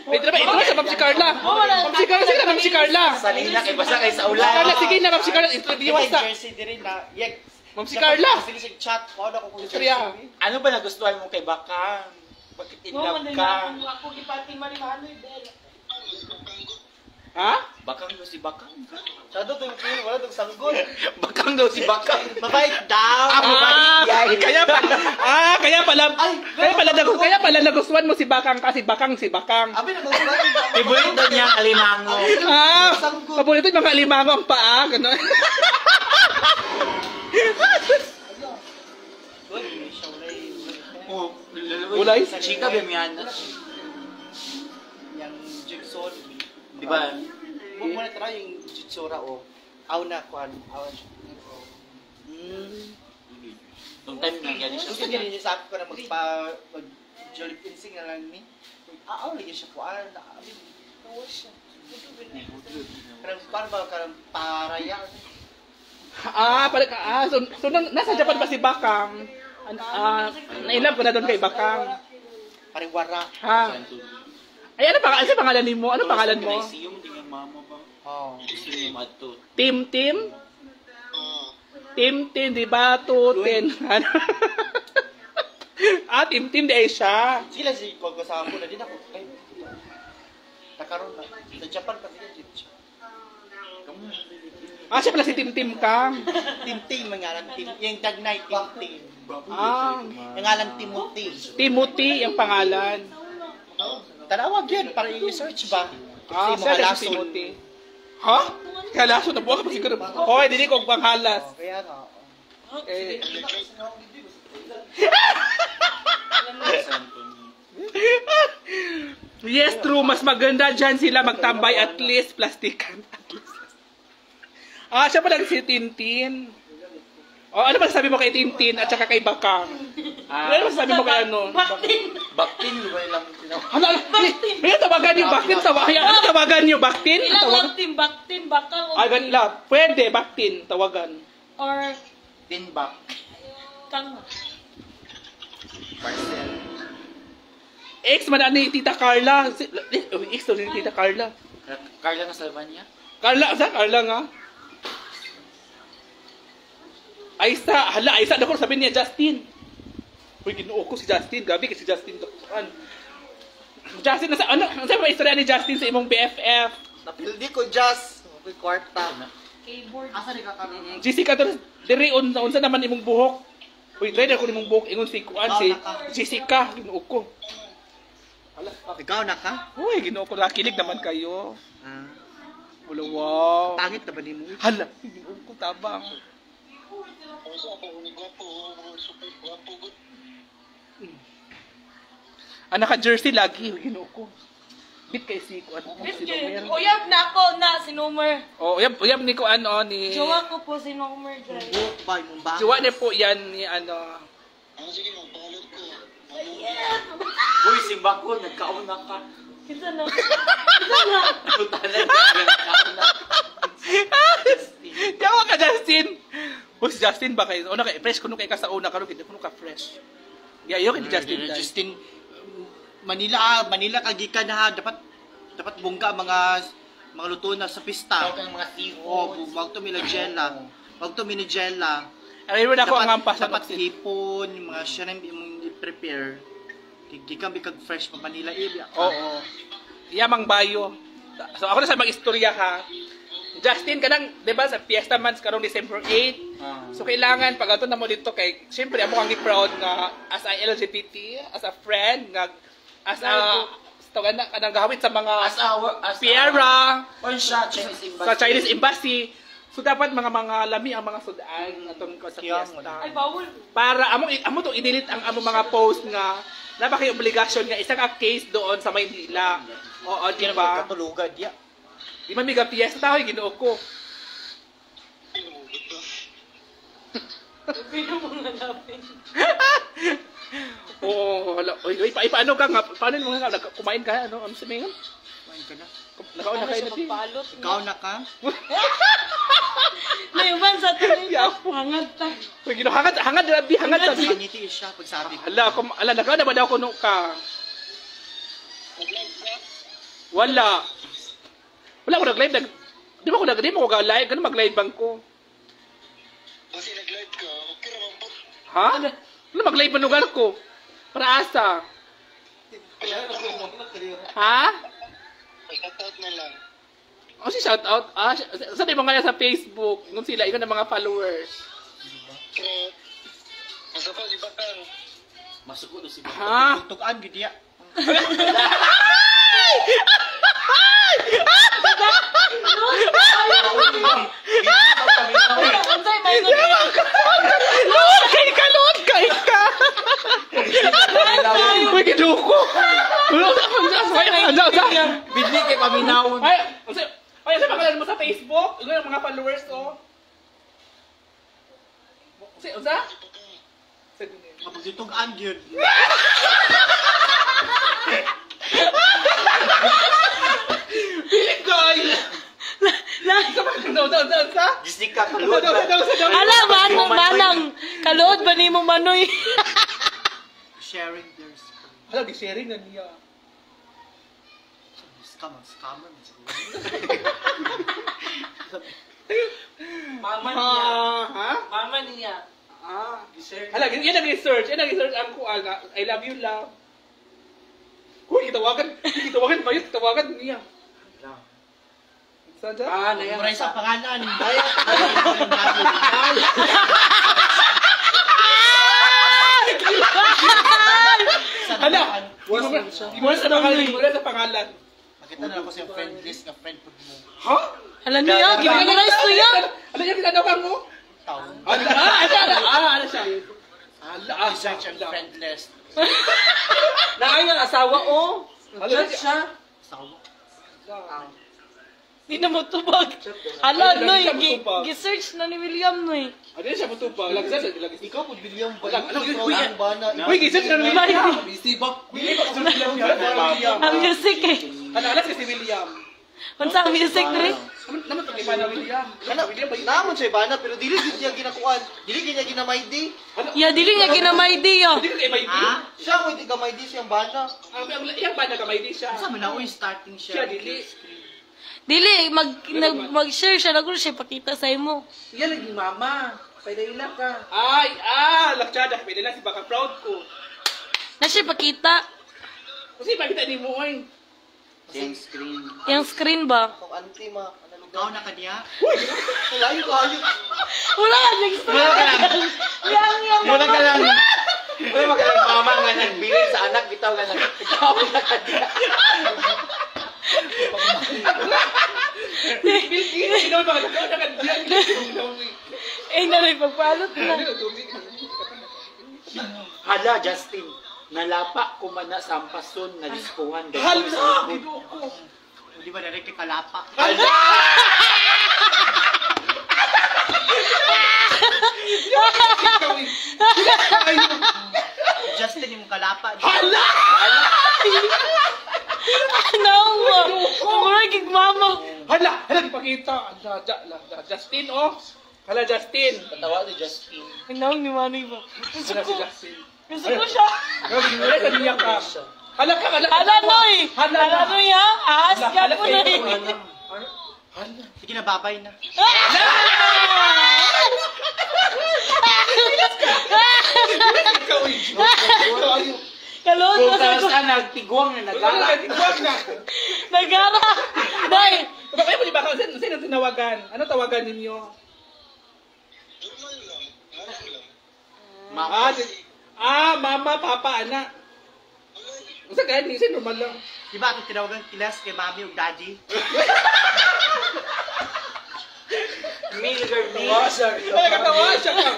Wait, ito sa Ma'am si Carla. Ma'am si Carla, sige na Ma'am si Carla. Salina kay Basa kay sa ulan. Carla, sige na Ma'am si Carla, interview sa Ma'am si Carla. Istorya. Ano ba nagustuhan mo kay Baka? Bakit in love ka? Ako gipati marimanoy, Bel. Ha? Bakang daw si Bakang. Sado to yung film, wala tong sanggol. Bakang daw si Bakang. Mabait daw. Kaya pala nagustuhan mo si Bakang kasi Bakang si Bakang. Abi na mga Favorite daw niya ang alimango. Paborito yung mga limango ang paa, gano'n. Oh, Ulay? Sa chika ba yan? Yang jigsaw. Di ba? Huwag mo na try yung jigsaw o. Aw na kuan. Nung time na yan Gusto siya. niya rin sa ako na mag-jolly pinsing na lang ni. Aw, lagi siya kuan. Tawa siya. Parang ba karang paraya. So nasa Japan ba si Bakang? Nailap ko na doon kay Bakang. Parang wara. Ha? Ay, ano pangalan ni mo? Ano pangalan mo? Yung tingin mama ba? Oh. Gusto niya mato. Tim? Tim, di ba? Tutin. Ano? Tim, di siya. Sila si Kogo sa ako na din ako. Ay, nakaroon na. Sa Japan pa sila dito siya. Siya pala si Tim Kang. Tinting, mangalan Tim. Yung Dagnay, Tinting. Mangalan Timothy. Timothy yung pangalan. Tanawag yan, para i-search ba? Siya na si Timothy. Ha? Halaso na buwan ka pa siguro. Hoy, dili ko panghalas. Kaya nga. Yes, true. Mas maganda dyan sila magtambay at least plastikan. Siya pala si Tintin. Ano ba sabi mo kay Tintin at saka kay Bakang? Ano ba sabi mo kay ano? Baktin, di ba nilang Ano? May tawagan niyo Baktin? Ano tawagan niyo Baktin? Ilang baktin, bakang. Ganla. Pwede, Baktin. Tawagan. Or tinbak. kang. Parcel. Ex man ni Tita Carla. Ex to ni Tita Carla. Carla na Salvania? Carla nga. Aisa, dako sabi niya Justin. Uy, ginuo ko si Justin. Gabi kasi si Justin doktoran. Justin, ano ba istorya ni Justin sa imong BFF? Napildi ko just. Okay, kwarta. Keyboard. Asa ni kakaroon? Jessica to diri unsa naman imong buhok? Uy, try ko imong buhok ingon si Kuan si Jessica, ginuo ko. Ikaw na ka? Uy, ginuo ko nakilig naman kayo. Wala, wow. Pangit na ba ni mo? Hala, ginuo ko tabang. Naka-jersey lagi, ginuo ko. Bit kay si Kuan. Uyab na ako na si Nomer. Uyab ni Kuan ni Jowa ko po si Nomer, guys. Buhok ba yung ba? Jowa niya po yan ni ano. Uy, si Bako, nagkauna ka. Kita na. Tutanan ka, nagkauna. Yawa ka, Justin. O, si Justin ba kayo? Una kay fresh kuno kay ka sa una karon hindi kuno ka fresh. Yayo kay Justin. Justin, Manila kagikan na ha. Dapat bungga mga luto na sa pista. Tawag ng mga seafood. Oh, wag to minagela. Wag to minigela. Ayun na ako ang ampas Dapat hipon, yung mga shrimp yung i-prepare. Gikan bikag fresh pa Manila ibi. Oo. Yamang bayo. So ako na sa mag-istorya ha. Justin kanang 'di ba sa Fiesta Months karong December 8. So kailangan pag ato na mo dito kay syempre amo kang proud nga as a LGBT, as a friend, nga as a kanang gahawit sa mga Fiera sa Chinese Embassy. So dapat mga lami ang mga sudan atong sa Fiesta. Ay, bawal. Para amo to i-delete ang amo mga post nga napaki obligasyon nga isa ka case doon sa Maynila. Oo, di ba? Katulugan dia. Di man miga Fiesta hoy Ginoo ko. Pero mga lapin. Oo, hala. Oy, paano ka nga? Paano mo nga kumain ka ano? Ano sabihin? Kumain ka na. Nakaon na kayo na di. Magpalot. Ikaw na ka? Layuban sa tuloy. Yeah. Hangad ta. Oy, Ginoo hangad grabe hangad sa di. Pangiti siya pagsabi ko. Ala nakaon na ba daw kuno ka? Wala. Wala ko nag-live. Di ba ko live? Ganun mag-live bang ko? Kasi nag-live ka, okay naman po. Ha? Wala mag-live manugal ko. Para asa? Ha? Shoutout na lang. O si shout out. Saan yung mga sa Facebook? Nung sila, ikaw ng mga followers. Pero, masa pa, di ba kan? Masuko do si Ha? Tugan gid dia. Unsay may Load kay ka! Uy, giduko! Bidli kay paminawon. Ay, sa pangalan mo sa Facebook? Ano yung mga followers, oh? Unsa? Kapag ditugan gyud. Piling ko! Sa? Gisnik ka kalod ba? Ala, manang. Kalood ba ni mo manoy? Sharing their scam. Hala, di-sharing na niya. Scammer. Mama niya. Ha? Mama niya. Hala, yan nag-research. Ang kuha nga. I love you, love. Uy, kitawagan ba yun? Kitawagan niya. Saan dyan? Muray sa pangalan. Hala! Wala sa pangalan. Makita na ako sa friend list nga friend po mo. Ha? Ala niya, gimanalayz ko yan. Ano yung tinatawagan mo? Taon. Ano siya? Research and friend list. Nakay ng asawa, oh. Chat siya. Sawa. Di na mo tubag. Ala, Ay, noy. lagi siya matubag. Gi-search na ni William, noy. Ano siya matubang? Lagsa. Ikaw po William ba? Ano? Uy, gisip na naman William. Bisibak. Ang music eh. Alas si William. Unsa ang music, Dre? Naman ito na William. William ba yun? Naman siya bana pero dili gid niya ginakuan. Dili gid niya ginamay di. Ya, dili niya ginamay di, yo. Hindi ko kay Maidi. Siya mo di gamay di siyang bana. Ang banda ka Maidi siya. Sa man ako yung starting Siya siya. dili. Dili, mag-share siya. Nagul siya, pakita sa imo. Yan naging mama. Paidaila ka. Ay, laksyada. Pwede lang si baka proud ko. Na siya pakita. Kasi makita ni mo ay. Same screen. Yung screen ba? Kung auntie ma, ikaw na kaniya. Layo kayo. Wala ka, next time. Yang. Wala ka lang. Wala ka lang mama nga nagbilin sa anak. Bitaw ka lang. Ikaw na ka niya. Ginawa ba ka na kandiyan? Eh, naray, pagpalot na. Hala, Justin. Nalapa ko man na sa ampason na diskuhan. Hala! Ginoo ko. Di ba direct kay kalapa? Hala! Justin yung kalapa. Hala! Ano mo? Mura gig mama. Hala, ipakita. Justin, oh. Hala, Justin. Patawa ni Justin. Ang naong ni Manoy ba? Gusto ko. Justin. Gusto ko siya. Wala ka niya ka. Hala ka. Hala, Noy! Hala, Noy, ha? Ahas ka po, Noy. Sige na, babay na. Kalot Kung na sa nagtigwang na nagala. Nagara! Noy! Bakit mo di ba? Sino tinawagan? Ano tawagan ninyo? Mama, papa, anak. Sa gani, sino normal lang. Di ba akong tinawagan kilas kay mami o daddy? Milgar ni. Ay, katawa siya ka.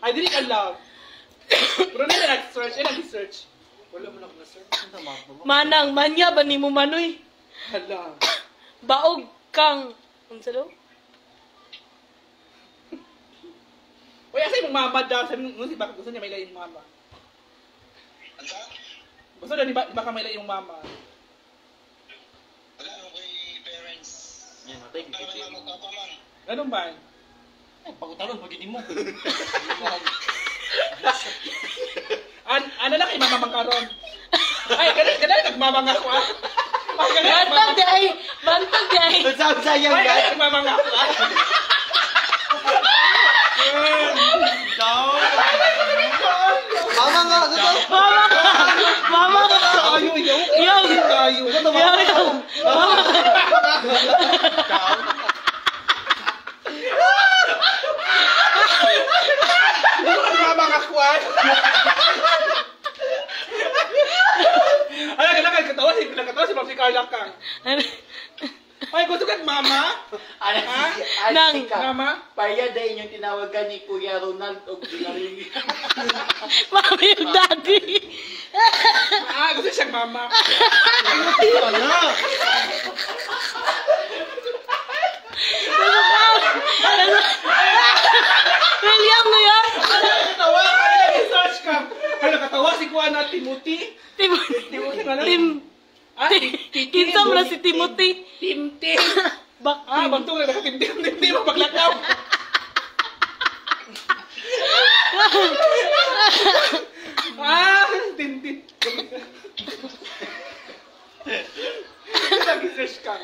Ay, dili ka lang. Pero nila nag-search. Nag-search. Wala mo lang na-search. Manang, manya ba ni mo, Manoy? Hala. Baog kang... Ano sa daw? Uy, asa yung mama daw? Sabi mo, bakit gusto niya may laing mama? Gusto na, di ba ka may laing mama? Wala ako kay parents. Yan, matay. Para lang magpapaman. Ganun ba? Ay, pagutalon, paginin mo. Ano lang kay mama mangkaron? Ay, ganun nagmamanga ko ah. Bantag di ay! Bantag di ay! Ang sayang Ay, guys. nagmamanga ko ah. Mama nga, ano to? Mama! Tayo, yaw. Yaw! Tayo. Yaw, yaw! Mama! Nagmamanga ko ah. Ay, katawa si Ma'am si Carla Kang. Ay, gusto ka mama? Nang- Mama? Paya dahil yung tinawagan ni Kuya Ronald o Ginarini. Mami yung daddy! Gusto siyang mama. William mo yan? Katawa, kanina research ka. Hala, katawa si Kuya na Timothy. Timothy nga lang. Kinsa mo na si Timothy? Timti. Bakti. Bantong na nakatimti mo paglakaw. Tintin. Nag-research ka.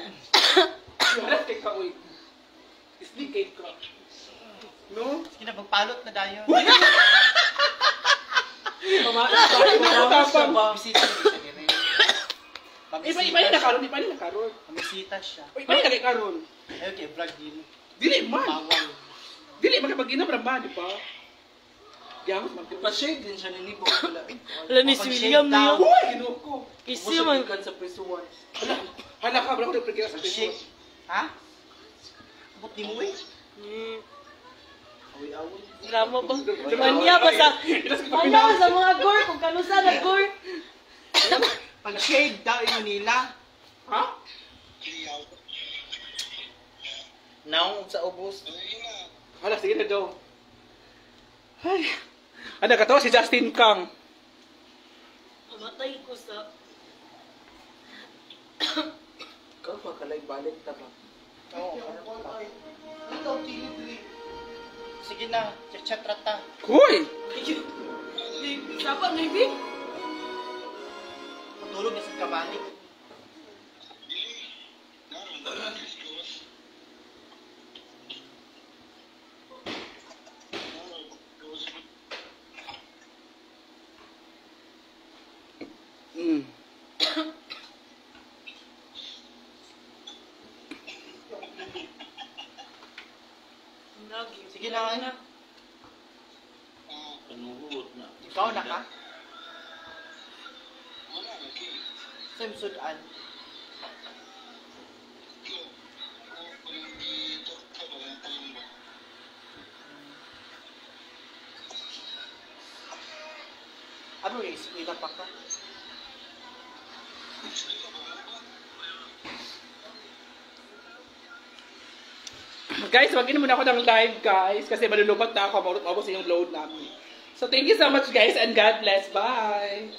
Harap kay ka, uy. Isli kay ka. No? Sige na, magpalot na dayo. Bisita siya dire. Iba na karon, Bisita siya. Iba na kay karon. Ayun kay vlog din. Dili man. Bawal. Dili makapag-inom ra ba, di ba? Yamos man. Pa-shade din siya nilibo. Wala ni si William niya. Uy, ginuko. Isi man. Kan sa prisuan. Hala ka, bro, pre-kira sa Shake. Facebook. Ha? Abot di mo eh. Awi-awi. Drama ba? Manya ba sa... Manya ba sa mga gore? Kung kanusa na gore? Pag-shade daw yun nila. Ha? Naong sa ubos. Hala, sige na daw. Ay. Ano, katawa si Justin Kang. Matay ko sa... Ikaw makalay-balik ta ba? Oo. Sige na, chat rata. Hoy! Sapa, maybe? Matulog na sa kabalik. Sige na. Panuhod na. Ikaw na ka? Same sudan. Ano yung eskwela pa ka? Guys, wag muna ako ng live, guys. Kasi malulubat na ako. Maubos yung load namin. So, thank you so much, guys. And God bless. Bye!